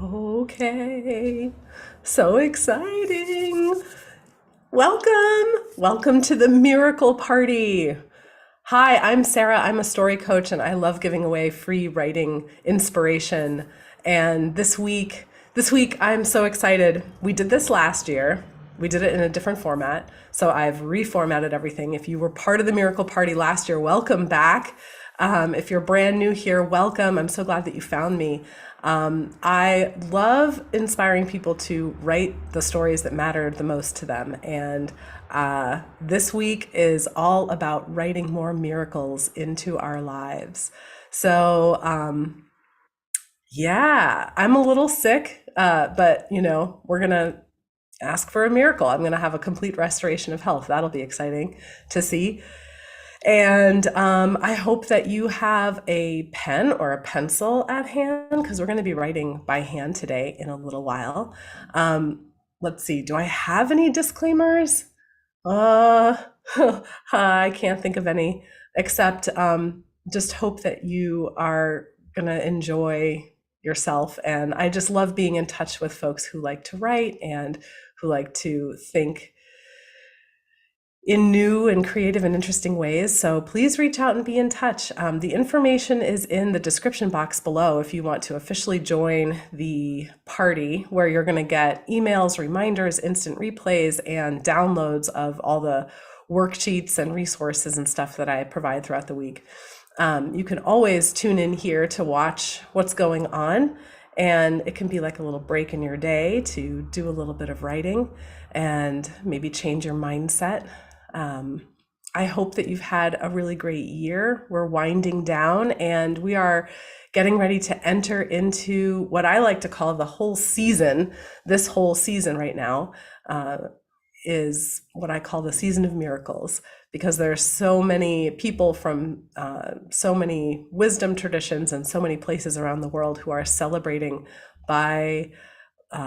Okay, so exciting. Welcome to the Miracle Party. Hi, I'm Sarah. I'm a story coach and I love giving away free writing inspiration. And this week I'm so excited. We did this last year. We did it in a different format. So I've reformatted everything. If you were part of the Miracle Party last year, welcome back. If you're brand new here, welcome. I'm so glad that you found me. I love inspiring people to write the stories that mattered the most to them. And this week is all about writing more miracles into our lives. So, yeah, I'm a little sick, but we're going to ask for a miracle. I'm going to have a complete restoration of health. That'll be exciting to see. And I hope that you have a pen or a pencil at hand because we're going to be writing by hand today in a little while. Let's see, do I have any disclaimers? Uh, I can't think of any, except just hope that you are going to enjoy yourself. And I just love being in touch with folks who like to write and who like to think in new and creative and interesting ways. So please reach out and be in touch. The information is in the description box below if you want to officially join the party, where you're going to get emails, reminders, instant replays, and downloads of all the worksheets and resources and stuff that I provide throughout the week. You can always tune in here to watch what's going on. And it can be like a little break in your day to do a little bit of writing and maybe change your mindset. I hope that you've had a really great year. We're winding down and we are getting ready to enter into what I like to call the whole season. This whole season right now is what I call the season of miracles, because there are so many people from so many wisdom traditions and so many places around the world who are celebrating by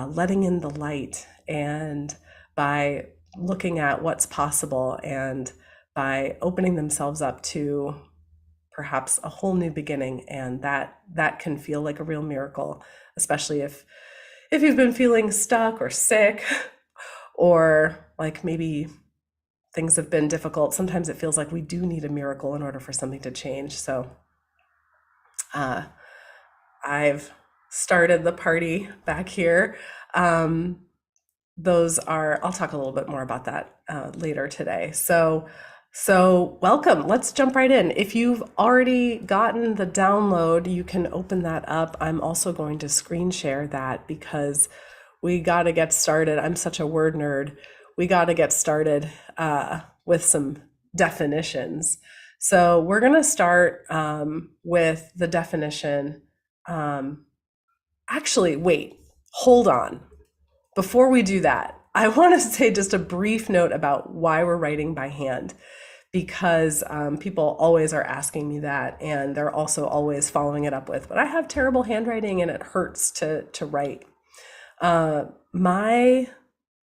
letting in the light and by looking at what's possible and by opening themselves up to perhaps a whole new beginning. And that can feel like a real miracle, especially if you've been feeling stuck or sick, or like maybe things have been difficult. Sometimes it feels like we do need a miracle in order for something to change. So I've started the party back here. I'll talk a little bit more about that later today. So welcome. Let's jump right in. If you've already gotten the download, you can open that up. I'm also going to screen share that because we got to get started. I'm such a word nerd. We got to get started with some definitions. So we're going to start with the definition. Actually, wait, hold on. Before we do that, I want to say just a brief note about why we're writing by hand, because people always are asking me that, and they're also always following it up with, but I have terrible handwriting and it hurts to write. My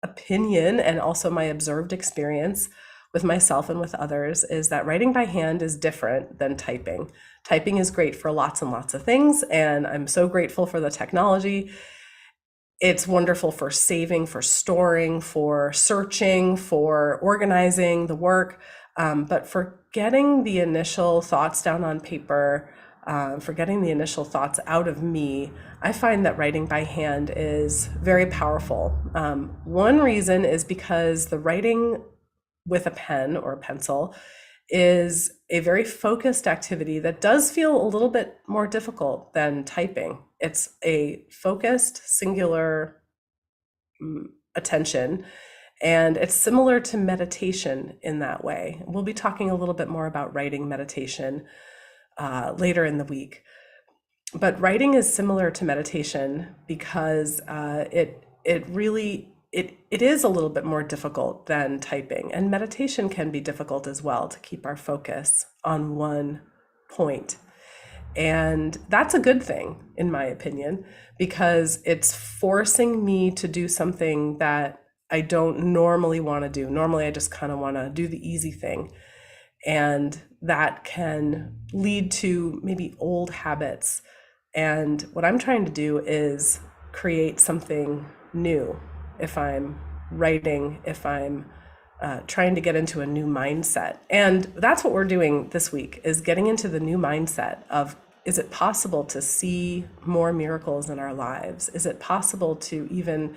opinion and also my observed experience with myself and with others is that writing by hand is different than typing. Typing is great for lots and lots of things, and I'm so grateful for the technology. It's wonderful for saving, for storing, for searching, for organizing the work, but for getting the initial thoughts down on paper, for getting the initial thoughts out of me, I find that writing by hand is very powerful. One reason is because the writing with a pen or a pencil is a very focused activity that does feel a little bit more difficult than typing. It's a focused, singular attention, and it's similar to meditation in that way. We'll be talking a little bit more about writing meditation later in the week. But writing is similar to meditation because it is a little bit more difficult than typing, and meditation can be difficult as well, to keep our focus on one point. And that's a good thing, in my opinion, because it's forcing me to do something that I don't normally want to do. Normally, I just kind of want to do the easy thing. And that can lead to maybe old habits. And what I'm trying to do is create something new, if I'm writing, if I'm trying to get into a new mindset. And that's what we're doing this week, is getting into the new mindset of, is it possible to see more miracles in our lives? Is it possible to even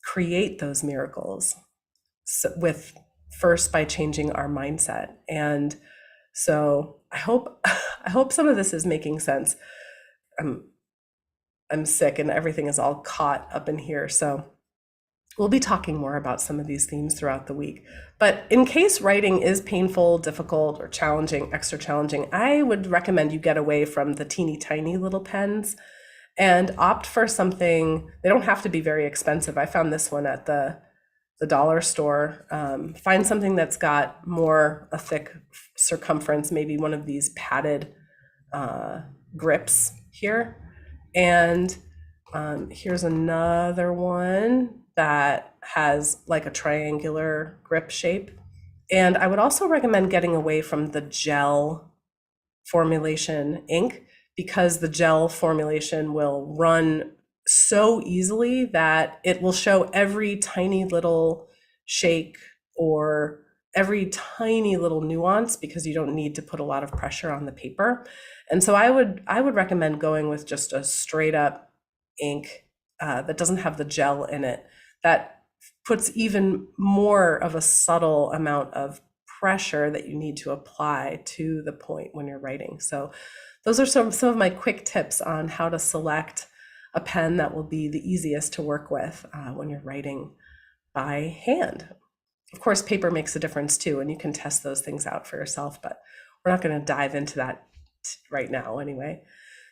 create those miracles with first by changing our mindset? And so I hope some of this is making sense. I'm sick and everything is all caught up in here. So we'll be talking more about some of these themes throughout the week. But in case writing is painful, difficult, or challenging, extra challenging, I would recommend you get away from the teeny tiny little pens and opt for something. They don't have to be very expensive. I found this one at the dollar store. Find something that's got a thick circumference, maybe one of these padded grips here. And here's another one that has like a triangular grip shape. And I would also recommend getting away from the gel formulation ink, because the gel formulation will run so easily that it will show every tiny little shake or every tiny little nuance, because you don't need to put a lot of pressure on the paper. And so I would recommend going with just a straight up ink that doesn't have the gel in it, that puts even more of a subtle amount of pressure that you need to apply to the point when you're writing. So those are some of my quick tips on how to select a pen that will be the easiest to work with when you're writing by hand. Of course, paper makes a difference too, and you can test those things out for yourself, but we're not going to dive into that right now anyway.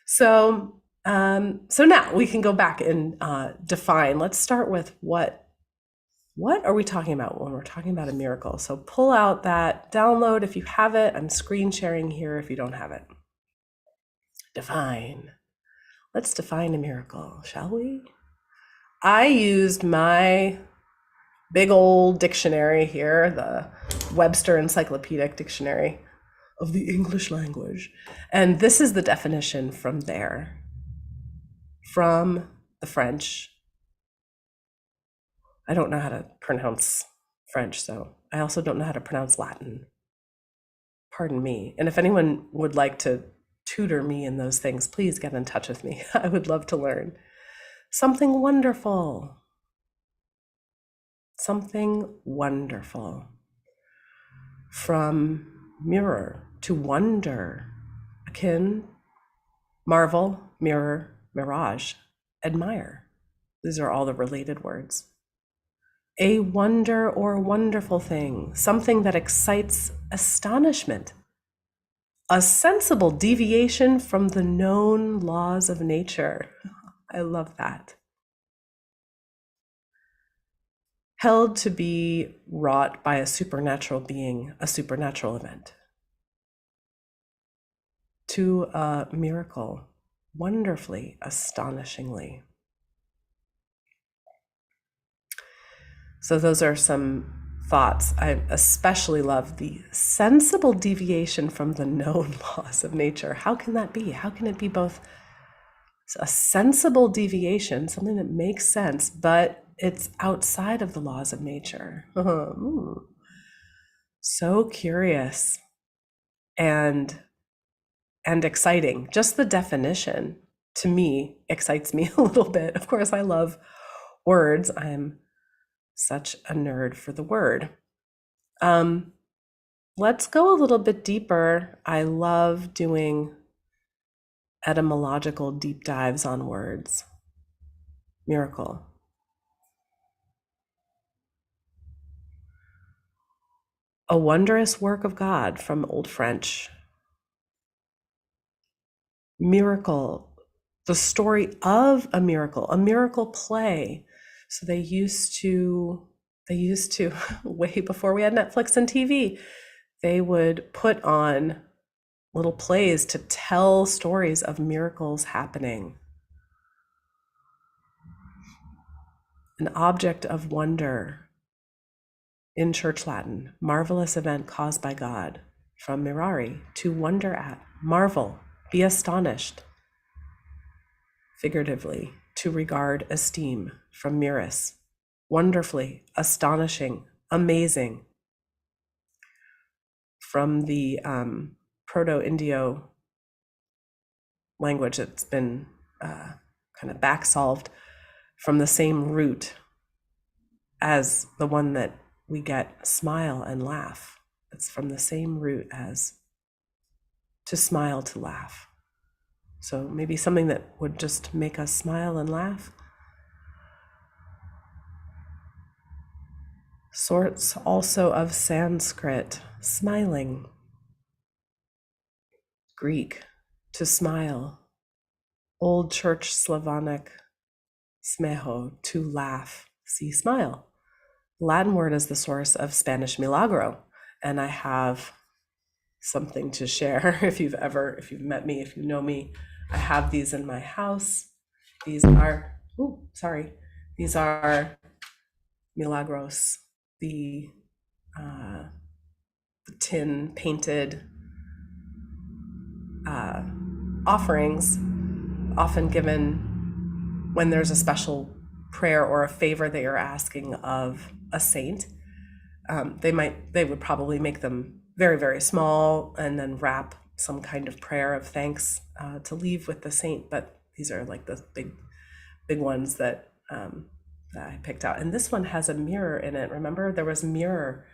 So now we can go back and define. Let's start with what are we talking about when we're talking about a miracle? So pull out that download if you have it. I'm screen sharing here if you don't have it. Define. Let's define a miracle, shall we? I used my big old dictionary here, the Webster Encyclopedic Dictionary of the English Language. And this is the definition from there, from the French. I don't know how to pronounce French, so I also don't know how to pronounce Latin. Pardon me. And if anyone would like to tutor me in those things, please get in touch with me. I would love to learn. Something wonderful. Something wonderful. From mirror to wonder, akin, marvel, mirror, mirage, admire. These are all the related words. A wonder or wonderful thing, something that excites astonishment, a sensible deviation from the known laws of nature. I love that. Held to be wrought by a supernatural being, a supernatural event. To a miracle, wonderfully, astonishingly. So those are some thoughts. I especially love the sensible deviation from the known laws of nature. How can that be? How can it be both a sensible deviation, something that makes sense, but it's outside of the laws of nature? So curious and exciting. Just the definition, to me, excites me a little bit. Of course, I love words. I'm such a nerd for the word. Let's go a little bit deeper. I love doing etymological deep dives on words. Miracle. A wondrous work of God, from Old French. Miracle, the story of a miracle play. So they used to, way before we had Netflix and TV, they would put on little plays to tell stories of miracles happening. An object of wonder, in Church Latin, marvelous event caused by God, from mirari, to wonder at, marvel, be astonished. figuratively, to regard, esteem, from mirus, wonderfully, astonishing, amazing, from the Proto-Indo language that's been kind of back solved from the same root as the one that we get smile and laugh. It's from the same root as to smile, to laugh. So maybe something that would just make us smile and laugh. Sorts also of Sanskrit, smiling. Greek, to smile. Old Church Slavonic, smeho, to laugh. See, smile. Latin word is the source of Spanish milagro. And I have something to share. If you've met me, if you know me, I have these in my house. These are milagros, the tin painted offerings, often given when there's a special prayer or a favor that you're asking of a saint. They would probably make them very, very small and then wrap some kind of prayer of thanks to leave with the saint. But these are like the big ones that I picked out. And this one has a mirror in it. Remember, there was mirror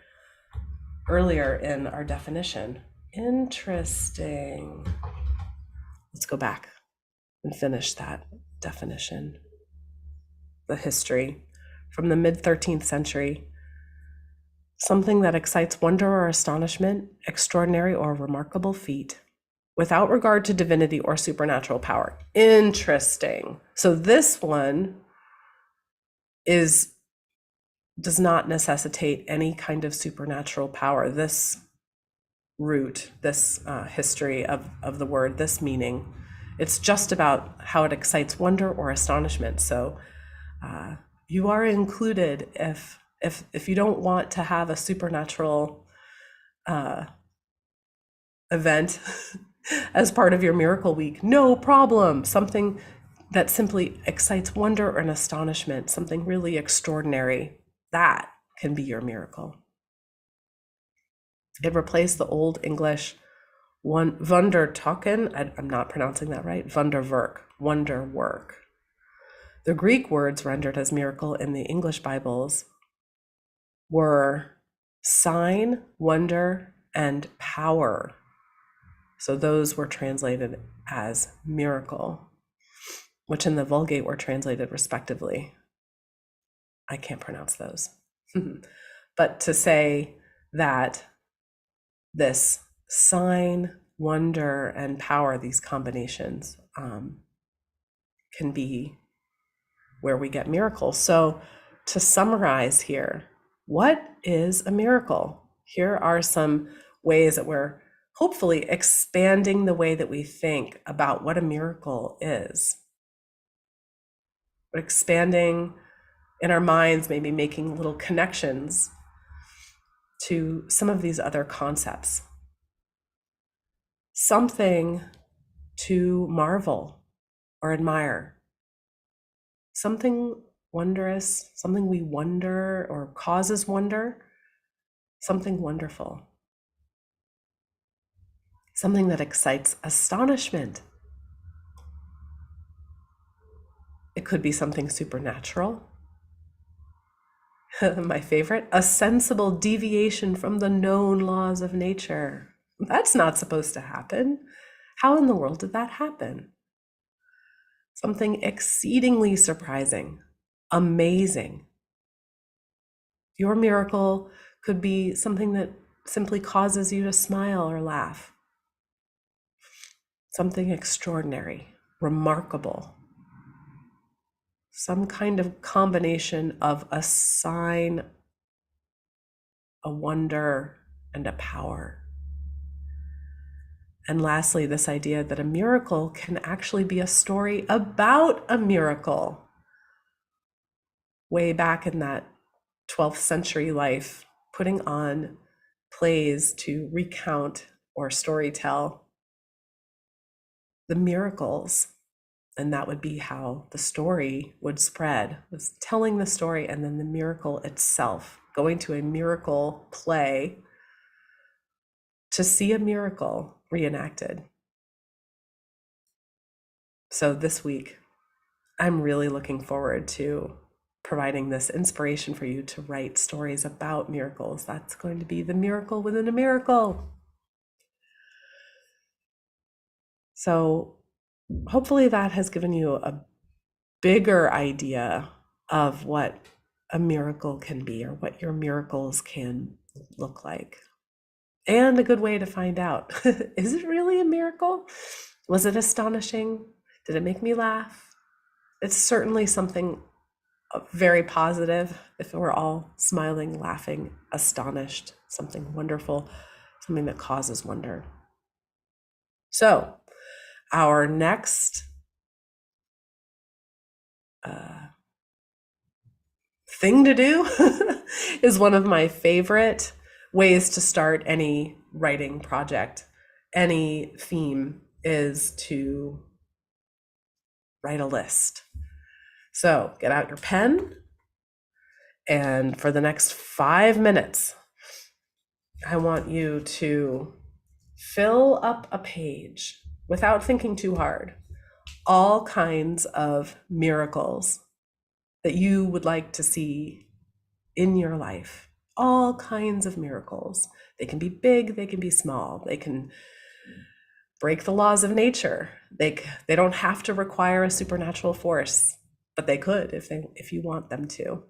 earlier in our definition. Interesting. Let's go back and finish that definition. The history from the mid-13th century. Something that excites wonder or astonishment, extraordinary or remarkable feat, without regard to divinity or supernatural power. Interesting. So this one does not necessitate any kind of supernatural power. This root, this history of the word, this meaning, it's just about how it excites wonder or astonishment. So you are included if you don't want to have a supernatural event as part of your miracle week, no problem. Something that simply excites wonder or an astonishment, something really extraordinary, that can be your miracle. It replaced the Old English Wundertaken, I'm not pronouncing that right, Wunderwerk, wonder work. The Greek words rendered as miracle in the English Bibles were sign, wonder, and power. So those were translated as miracle, which in the Vulgate were translated respectively. I can't pronounce those. But to say that this sign, wonder, and power, these combinations, can be where we get miracles. So to summarize here, what is a miracle? Here are some ways that we're hopefully expanding the way that we think about what a miracle is. We're expanding in our minds, maybe making little connections to some of these other concepts. Something to marvel or admire. Something wondrous, something we wonder or causes wonder, something wonderful. Something that excites astonishment. It could be something supernatural. My favorite, a sensible deviation from the known laws of nature. That's not supposed to happen. How in the world did that happen? Something exceedingly surprising, amazing. Your miracle could be something that simply causes you to smile or laugh. Something extraordinary, remarkable. Some kind of combination of a sign, a wonder, and a power. And lastly, this idea that a miracle can actually be a story about a miracle. Way back in that 12th century life, putting on plays to recount or storytell the miracles And that would be how the story would spread, was telling the story and then the miracle itself, going to a miracle play to see a miracle reenacted. So this week, I'm really looking forward to providing this inspiration for you to write stories about miracles. That's going to be the miracle within a miracle. So hopefully that has given you a bigger idea of what a miracle can be or what your miracles can look like. And a good way to find out, is it really a miracle? Was it astonishing? Did it make me laugh? It's certainly something very positive if we're all smiling, laughing, astonished, something wonderful, something that causes wonder. So, our next thing to do is one of my favorite ways to start any writing project, any theme, is to write a list. So get out your pen, and for the next 5 minutes, I want you to fill up a page without thinking too hard, all kinds of miracles that you would like to see in your life. All kinds of miracles. They can be big, they can be small, they can break the laws of nature. They don't have to require a supernatural force, but they could if you want them to.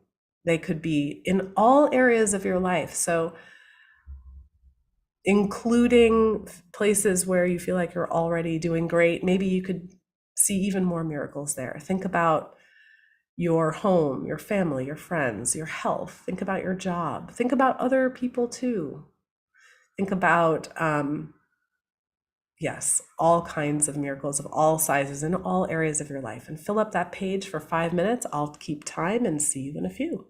They could be in all areas of your life. So including places where you feel like you're already doing great, maybe you could see even more miracles there. Think about your home, your family, your friends, your health. Think about your job. Think about other people too. Think about, yes, all kinds of miracles of all sizes in all areas of your life, and fill up that page for 5 minutes. I'll keep time and see you in a few.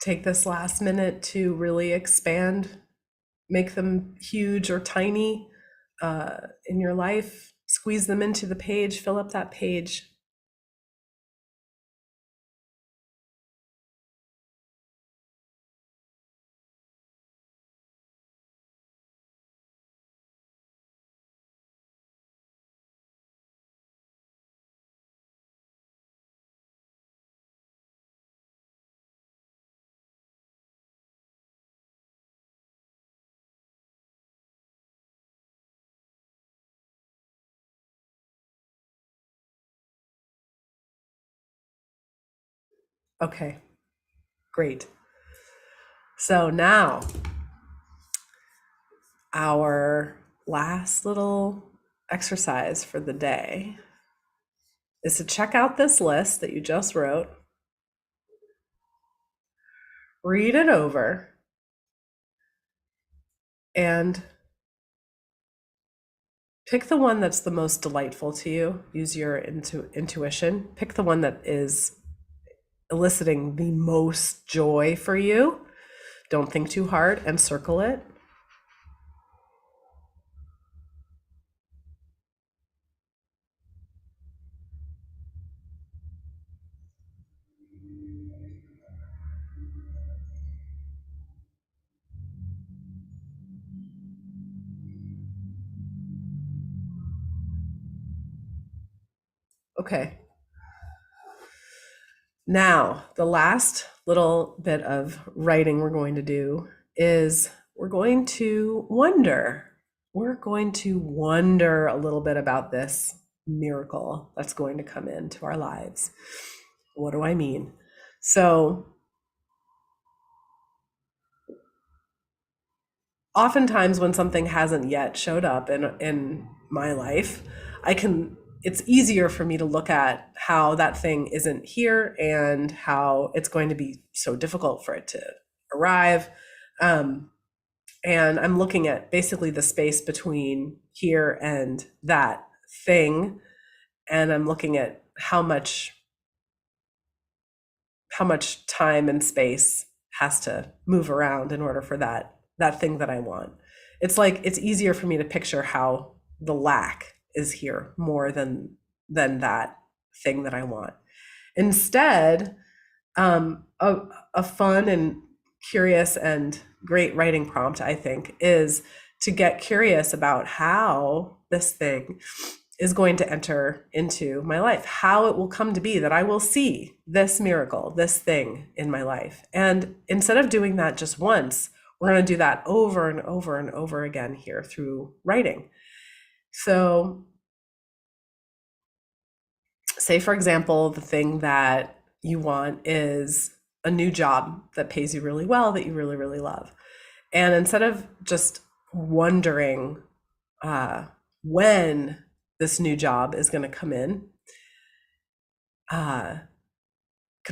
take this last minute to really expand, make them huge or tiny in your life, squeeze them into the page, fill up that page. Okay, great. So now our last little exercise for the day is to check out this list that you just wrote, read it over, and pick the one that's the most delightful to you. Use your intuition. Pick the one that is eliciting the most joy for you. Don't think too hard and circle it. Okay. Now, the last little bit of writing we're going to do is we're going to wonder. We're going to wonder a little bit about this miracle that's going to come into our lives. What do I mean? So, oftentimes when something hasn't yet showed up in my life, it's easier for me to look at how that thing isn't here and how it's going to be so difficult for it to arrive. And I'm looking at basically the space between here and that thing, and I'm looking at how much time and space has to move around in order for that thing that I want. It's like it's easier for me to picture how the lack is here more than that thing that I want. Instead, a fun and curious and great writing prompt, I think, is to get curious about how this thing is going to enter into my life, how it will come to be that I will see this miracle, this thing in my life. And instead of doing that just once, we're going to do that over and over and over again here through writing. So, say, for example, the thing that you want is a new job that pays you really well, that you really, really love. And instead of just wondering when this new job is going to come in, can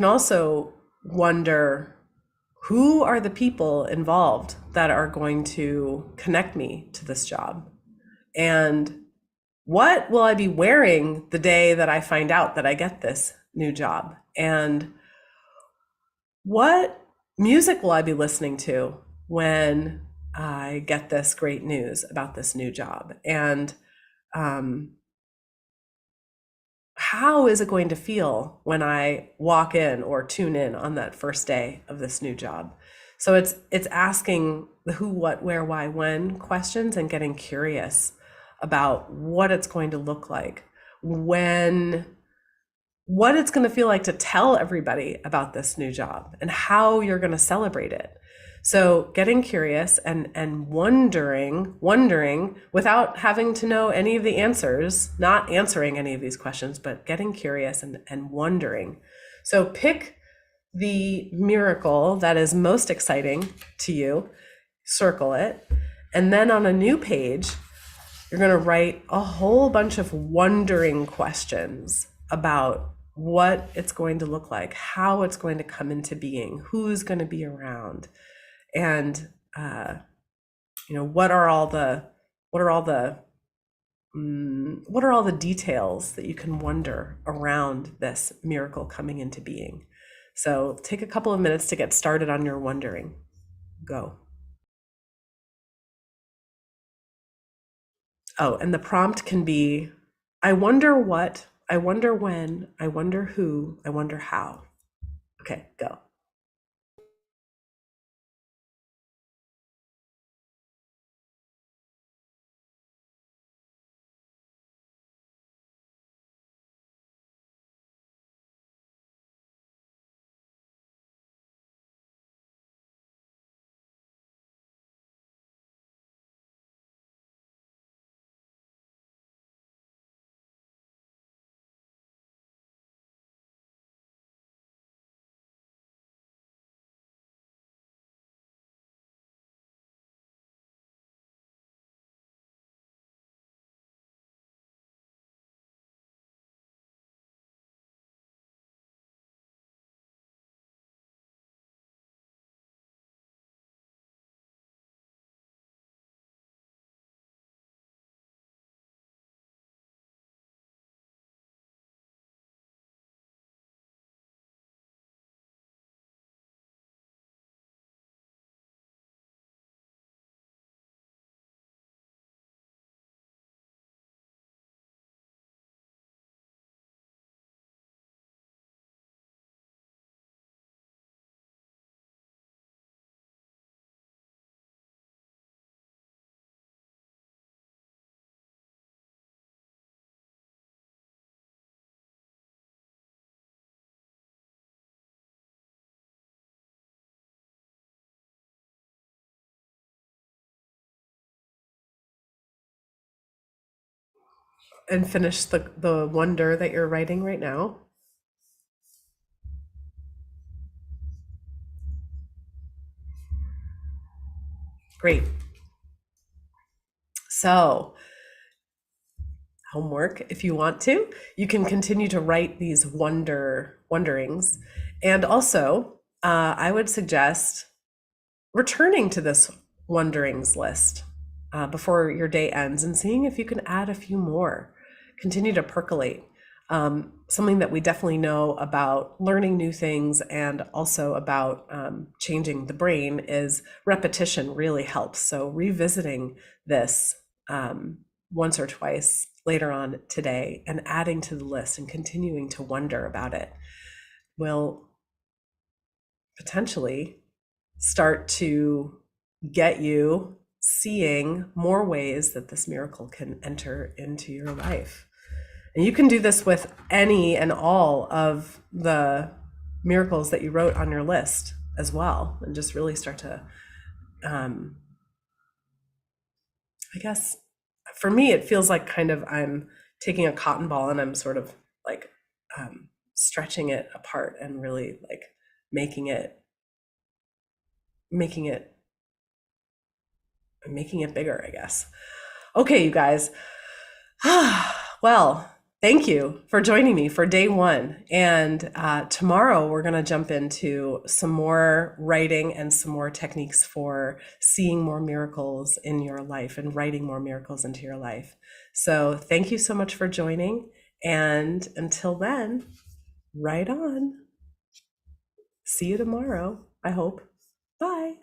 also wonder who are the people involved that are going to connect me to this job, and what will I be wearing the day that I find out that I get this new job, and what music will I be listening to when I get this great news about this new job, and how is it going to feel when I walk in or tune in on that first day of this new job? So it's asking the who, what, where, why, when questions and getting curious about what it's going to look like, when, what it's going to feel like to tell everybody about this new job and how you're going to celebrate it. So getting curious and wondering without having to know any of the answers, not answering any of these questions, but getting curious and wondering. So pick the miracle that is most exciting to you, circle it, and then on a new page, you're going to write a whole bunch of wondering questions about what it's going to look like, how it's going to come into being, who's going to be around, and what are all the details that you can wonder around this miracle coming into being. So take a couple of minutes to get started on your wondering. Go. Oh, and the prompt can be, I wonder what, I wonder when, I wonder who, I wonder how. Okay, go. And finish the wonder that you're writing right now. Great. So, homework, if you want to, you can continue to write these wonderings. And also, I would suggest returning to this wonderings list before your day ends and seeing if you can add a few more. Continue to percolate. Something that we definitely know about learning new things and also about changing the brain is repetition really helps. So revisiting this once or twice later on today and adding to the list and continuing to wonder about it will potentially start to get you seeing more ways that this miracle can enter into your life. And you can do this with any and all of the miracles that you wrote on your list as well, and just really start to, I guess, for me, it feels like kind of I'm taking a cotton ball and I'm sort of like stretching it apart and really like making it, making it, making it bigger, I guess. Okay, you guys. Well, thank you for joining me for day one. And tomorrow we're going to jump into some more writing and some more techniques for seeing more miracles in your life and writing more miracles into your life. So thank you so much for joining. And until then, write on. See you tomorrow, I hope. Bye.